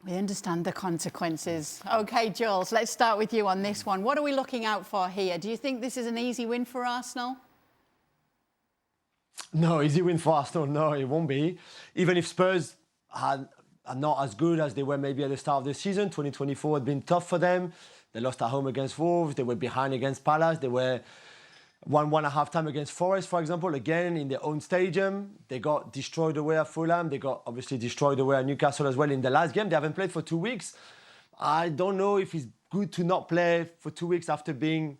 We understand the consequences. OK, Jules, let's start with you on this one. What are we looking out for here? Do you think this is an easy win for Arsenal? No, easy win for Arsenal. No, it won't be. Even if Spurs are not as good as they were maybe at the start of the season, 2024 had been tough for them. They lost at home against Wolves. They were behind against Palace. They were 1-1 at half-time against Forest, for example, again in their own stadium. They got destroyed away at Fulham. They got obviously destroyed away at Newcastle as well in the last game. They haven't played for 2 weeks. I don't know if it's good to not play for 2 weeks after being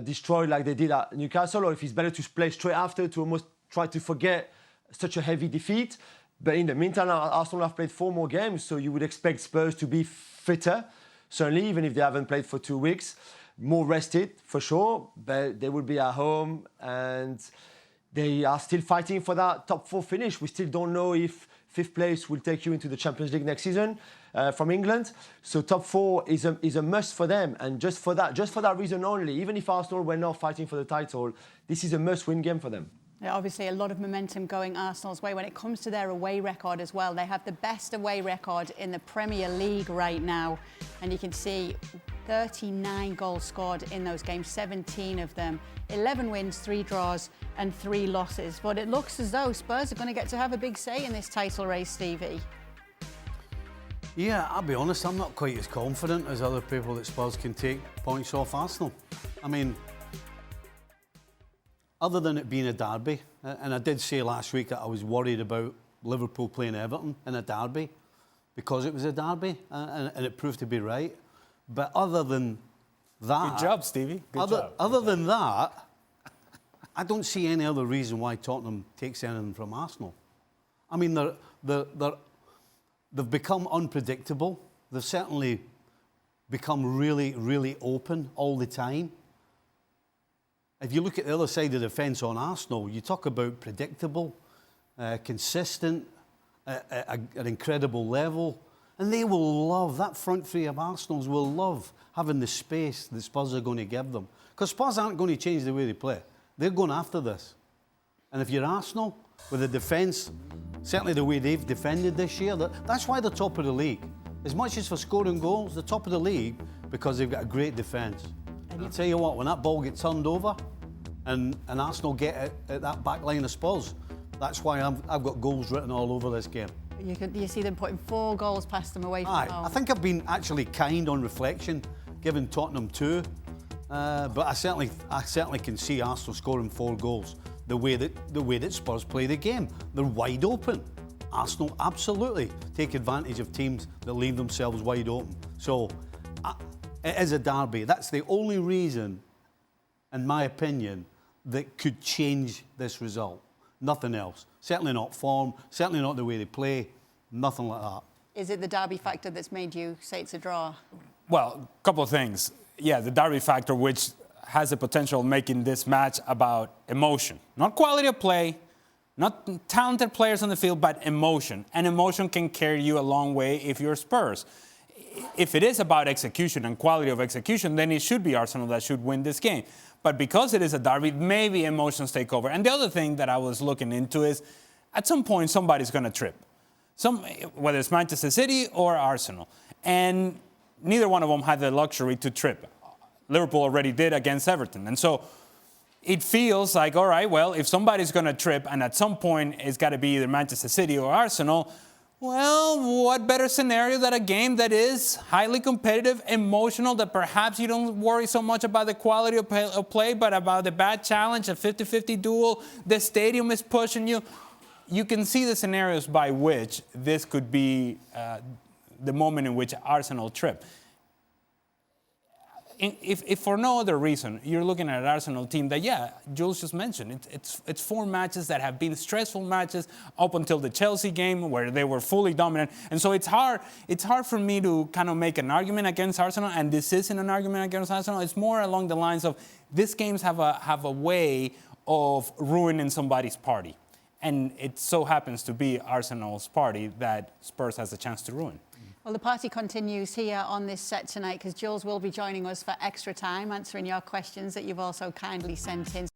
destroyed like they did at Newcastle, or if it's better to play straight after to almost try to forget such a heavy defeat. But in the meantime, Arsenal have played 4 more games, so you would expect Spurs to be fitter, certainly, even if they haven't played for 2 weeks. More rested, for sure, but they will be at home and they are still fighting for that top 4 finish. We still don't know if 5th place will take you into the Champions League next season from England. So top 4 is a must for them. And just for that reason only, even if Arsenal were not fighting for the title, this is a must-win game for them. Yeah, obviously, a lot of momentum going Arsenal's way when it comes to their away record as well. They have the best away record in the Premier League right now. And you can see 39 goals scored in those games, 17 of them. 11 wins, 3 draws and 3 losses. But it looks as though Spurs are going to get to have a big say in this title race, Stevie. Yeah, I'll be honest, I'm not quite as confident as other people that Spurs can take points off Arsenal. I mean, other than it being a derby, and I did say last week that I was worried about Liverpool playing Everton in a derby because it was a derby, and it proved to be right. But other than that... Good job, Stevie. Good job. Other than that, I don't see any other reason why Tottenham takes anything from Arsenal. I mean, they've become unpredictable. They've certainly become really, really open all the time. If you look at the other side of the fence on Arsenal, you talk about predictable, consistent, at an incredible level. And they will love, that front 3 of Arsenal's will love having the space that Spurs are going to give them. Because Spurs aren't going to change the way they play. They're going after this. And if you're Arsenal, with the defence, certainly the way they've defended this year, that's why they're top of the league. As much as for scoring goals, they're top of the league because they've got a great defence. And I'll tell you what, when that ball gets turned over and Arsenal get at that back line of Spurs, that's why I've got goals written all over this game. You see them putting 4 goals past them away from home. I think I've been actually kind on reflection, giving Tottenham 2. But I certainly can see Arsenal scoring 4 goals the way that Spurs play the game. They're wide open. Arsenal absolutely take advantage of teams that leave themselves wide open. So it is a derby. That's the only reason, in my opinion, that could change this result. Nothing else. Certainly not form, certainly not the way they play, nothing like that. Is it the derby factor that's made you say it's a draw? Well, a couple of things. Yeah, the derby factor, which has the potential of making this match about emotion. Not quality of play, not talented players on the field, but emotion. And emotion can carry you a long way if you're Spurs. If it is about execution and quality of execution, then it should be Arsenal that should win this game. But because it is a derby, maybe emotions take over. And the other thing that I was looking into is, at some point, somebody's going to trip. Whether it's Manchester City or Arsenal. And neither one of them had the luxury to trip. Liverpool already did against Everton. And so it feels like, all right, well, if somebody's going to trip, and at some point it's got to be either Manchester City or Arsenal, well, what better scenario than a game that is highly competitive, emotional, that perhaps you don't worry so much about the quality of play, but about the bad challenge, a 50-50 duel, the stadium is pushing you. You can see the scenarios by which this could be the moment in which Arsenal trip. If for no other reason, you're looking at an Arsenal team that, yeah, Jules just mentioned, it's 4 matches that have been stressful matches up until the Chelsea game where they were fully dominant. And so it's hard for me to kind of make an argument against Arsenal, and this isn't an argument against Arsenal. It's more along the lines of these games have a way of ruining somebody's party. And it so happens to be Arsenal's party that Spurs has a chance to ruin. Well, the party continues here on this set tonight because Jules will be joining us for extra time, answering your questions that you've also kindly sent in.